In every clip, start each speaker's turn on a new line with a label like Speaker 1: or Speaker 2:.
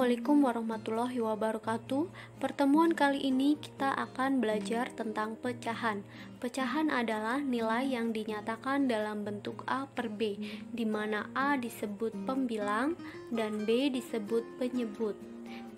Speaker 1: Assalamualaikum warahmatullahi wabarakatuh. Pertemuan kali ini kita akan belajar tentang pecahan. Pecahan adalah nilai yang dinyatakan dalam bentuk A per B, di mana A disebut pembilang dan B disebut penyebut.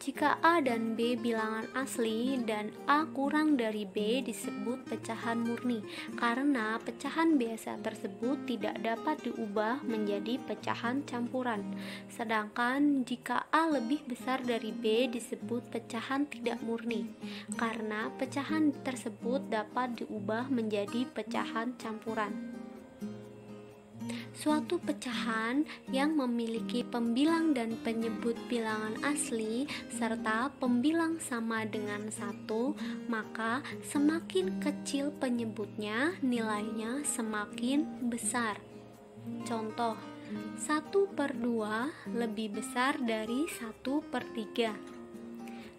Speaker 1: Jika A dan B bilangan asli dan A kurang dari B disebut pecahan murni, karena pecahan biasa tersebut tidak dapat diubah menjadi pecahan campuran. Sedangkan jika A lebih besar dari B disebut pecahan tidak murni, karena pecahan tersebut dapat diubah menjadi pecahan campuran. Suatu pecahan yang memiliki pembilang dan penyebut bilangan asli serta pembilang sama dengan 1, maka semakin kecil penyebutnya, nilainya semakin besar. Contoh, 1/2 lebih besar dari 1/3,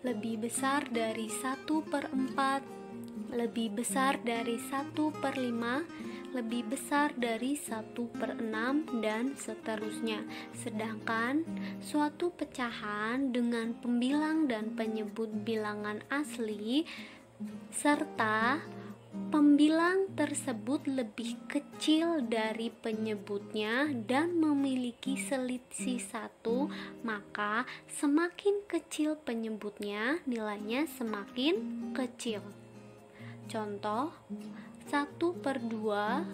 Speaker 1: lebih besar dari 1/4, lebih besar dari 1/5, lebih besar dari 1/6, dan seterusnya. Sedangkan suatu pecahan dengan pembilang dan penyebut bilangan asli serta pembilang tersebut lebih kecil dari penyebutnya dan memiliki selisih 1, maka semakin kecil penyebutnya, nilainya semakin kecil. Contoh, 1/2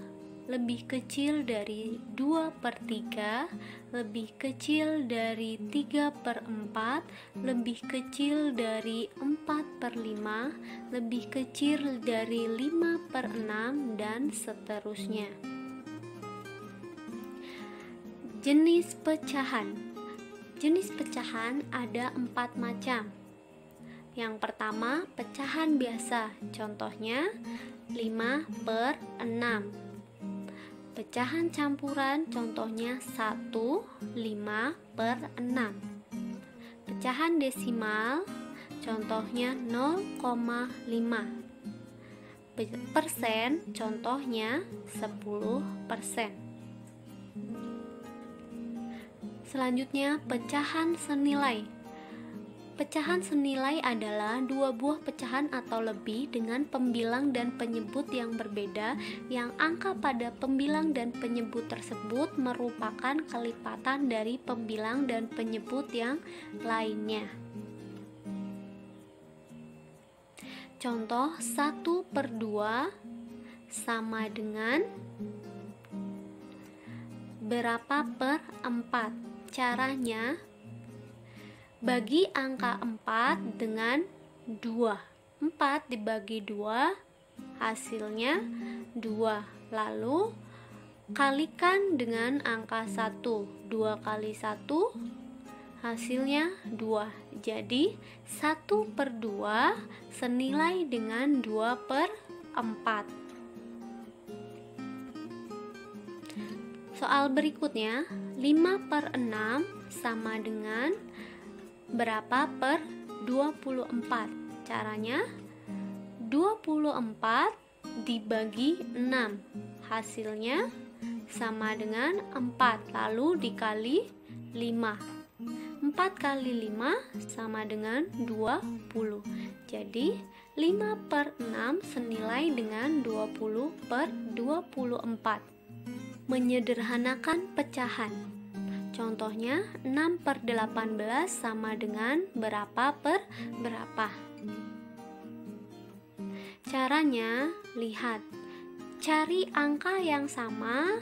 Speaker 1: lebih kecil dari 2/3, lebih kecil dari 3/4, lebih kecil dari 4/5, lebih kecil dari 5/6, dan seterusnya. Jenis pecahan. Jenis pecahan ada 4 macam. Yang pertama, pecahan biasa, contohnya 5/6. Pecahan campuran, contohnya 1, 5/6. Pecahan desimal, contohnya 0,5. Persen, contohnya 10%. Selanjutnya, pecahan senilai. Pecahan senilai adalah 2 buah pecahan atau lebih dengan pembilang dan penyebut yang berbeda, yang angka pada pembilang dan penyebut tersebut merupakan kelipatan dari pembilang dan penyebut yang lainnya. Contoh, 1/2 sama dengan berapa per 4? Caranya, bagi angka 4 dengan 2. 4 dibagi 2 hasilnya 2. Lalu kalikan dengan angka 1. 2 kali 1 hasilnya 2. Jadi 1/2 senilai dengan 2/4. Soal berikutnya, 5/6 sama dengan berapa per 24? Caranya, 24 dibagi 6 hasilnya sama dengan 4, lalu dikali 5. 4 kali 5 sama dengan 20. Jadi 5/6 senilai dengan 20/24. Menyederhanakan pecahan. Contohnya, 6/18 sama dengan berapa per berapa? Caranya, lihat, cari angka yang sama,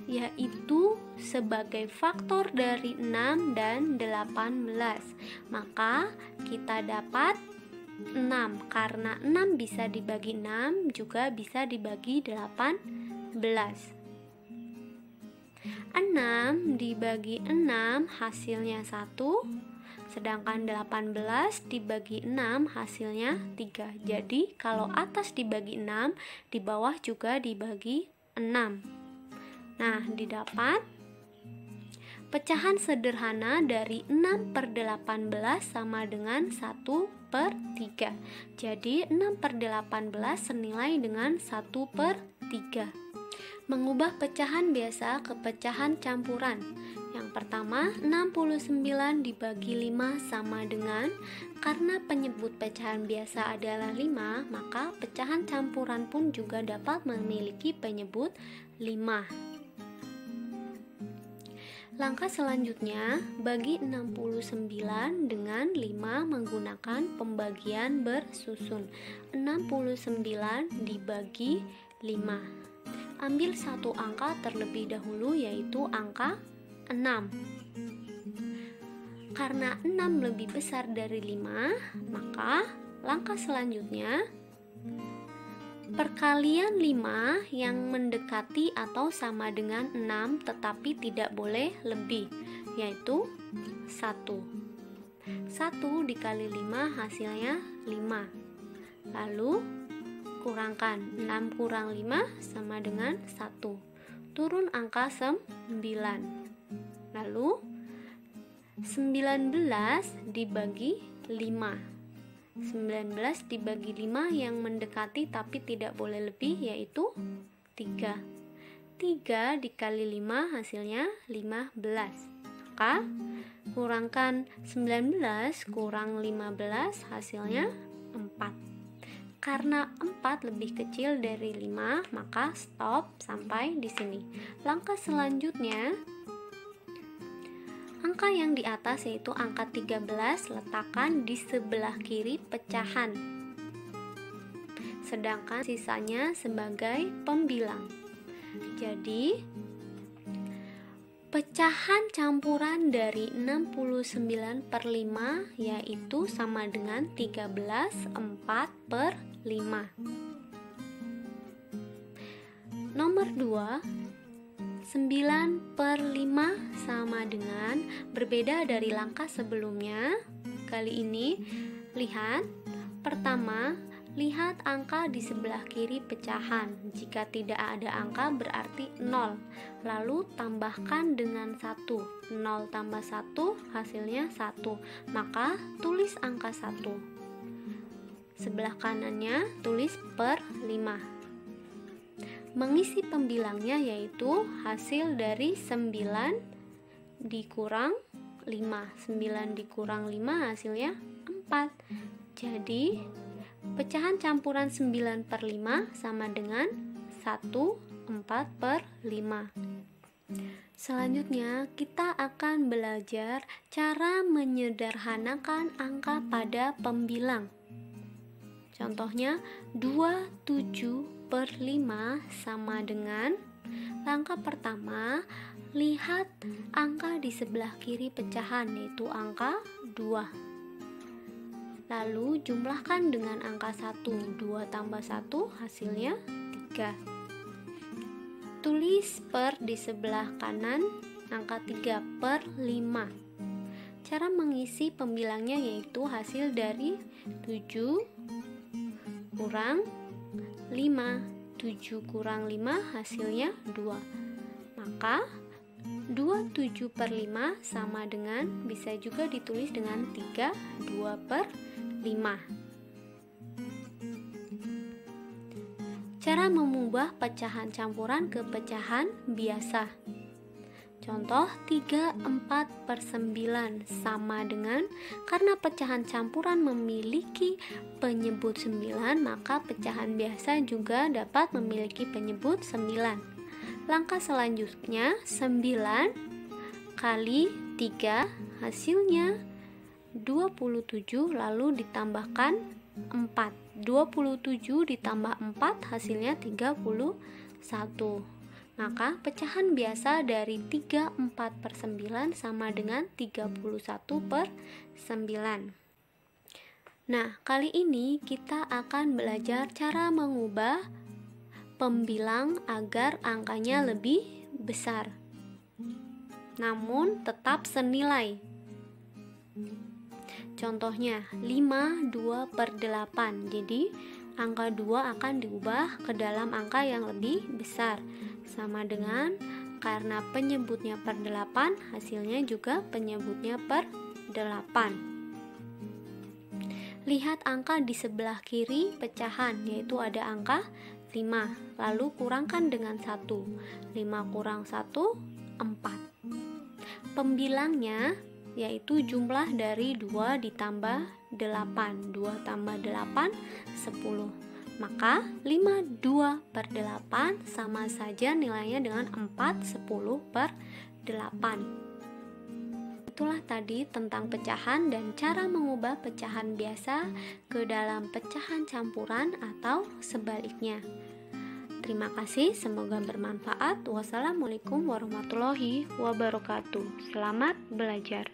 Speaker 1: yaitu sebagai faktor dari 6 dan 18. Maka kita dapat 6, karena 6 bisa dibagi 6, juga bisa dibagi 18. 6 dibagi 6 hasilnya 1, sedangkan 18 dibagi 6 hasilnya 3. Jadi kalau atas dibagi 6, di bawah juga dibagi 6. Nah, didapat pecahan sederhana dari 6/18 sama dengan 1/3. Jadi 6/18 senilai dengan 1/3. Mengubah pecahan biasa ke pecahan campuran. Yang Yang pertama, 69 dibagi 5 sama dengan, karena penyebut pecahan biasa adalah 5, maka pecahan campuran pun juga dapat memiliki penyebut 5. Langkah selanjutnya, bagi 69 dengan 5 menggunakan pembagian bersusun. 69 dibagi 5. Ambil satu angka terlebih dahulu, yaitu angka 6. Karena 6 lebih besar dari 5, maka langkah selanjutnya, perkalian 5 yang mendekati atau sama dengan 6 tetapi tidak boleh lebih, yaitu 1. 1 dikali 5 hasilnya 5. Lalu kurangkan 6 kurang 5 sama dengan 1. Turun angka 9. Lalu 19 dibagi 5. 19 dibagi 5 yang mendekati tapi tidak boleh lebih, yaitu 3. 3 dikali 5 hasilnya 15. Maka kurangkan 19 kurang 15 hasilnya 4. Karena 4 lebih kecil dari 5, maka stop sampai di sini. Langkah selanjutnya, angka yang di atas yaitu angka 13 letakkan di sebelah kiri pecahan, sedangkan sisanya sebagai pembilang. Jadi pecahan campuran dari 69/5 yaitu sama dengan 13/4/5. Nomor 2, 9/5 sama dengan, berbeda dari langkah sebelumnya. Kali ini lihat, pertama, lihat angka di sebelah kiri pecahan. Jika tidak ada angka berarti 0. Lalu tambahkan dengan 1. 0 tambah 1 hasilnya 1. Maka tulis angka 1. Sebelah kanannya tulis per 5. Mengisi pembilangnya yaitu hasil dari 9 dikurang 5. 9 dikurang 5 hasilnya 4. Jadi pecahan campuran 9/5 sama dengan 1/4/5. Selanjutnya kita akan belajar cara menyederhanakan angka pada pembilang. Contohnya 27/5 sama dengan, langkah pertama, lihat angka di sebelah kiri pecahan yaitu angka 2. Lalu jumlahkan dengan angka 1. 2 tambah 1 hasilnya 3. Tulis per di sebelah kanan angka 3/5. Cara mengisi pembilangnya yaitu hasil dari 7 kurang 5. 7 kurang 5 hasilnya 2. Maka 27/5 sama dengan, bisa juga ditulis dengan 3, 2/5. Cara mengubah pecahan campuran ke pecahan biasa. Contoh 3/4/9 sama dengan, karena pecahan campuran memiliki penyebut 9, maka pecahan biasa juga dapat memiliki penyebut 9. Langkah selanjutnya, 9 kali 3 hasilnya 27, lalu ditambahkan 4. 27 ditambah 4 hasilnya 31. Maka pecahan biasa dari 3/4/9 sama dengan 31/9. Nah, kali ini kita akan belajar cara mengubah pembilang agar angkanya lebih besar, namun tetap senilai. Contohnya 5 2/8. Jadi angka 2 akan diubah ke dalam angka yang lebih besar, sama dengan, karena penyebutnya per 8 hasilnya juga penyebutnya per 8. Lihat angka di sebelah kiri pecahan, yaitu ada angka 5, lalu kurangkan dengan 1. 5 kurang 1 4. Pembilangnya yaitu jumlah dari 2 ditambah 8. 2 tambah 8, 10. Maka 52/8 sama saja nilainya dengan 4/10/8. Itulah tadi tentang pecahan dan cara mengubah pecahan biasa ke dalam pecahan campuran atau sebaliknya. Terima kasih, semoga bermanfaat. Wassalamualaikum warahmatullahi wabarakatuh. Selamat belajar.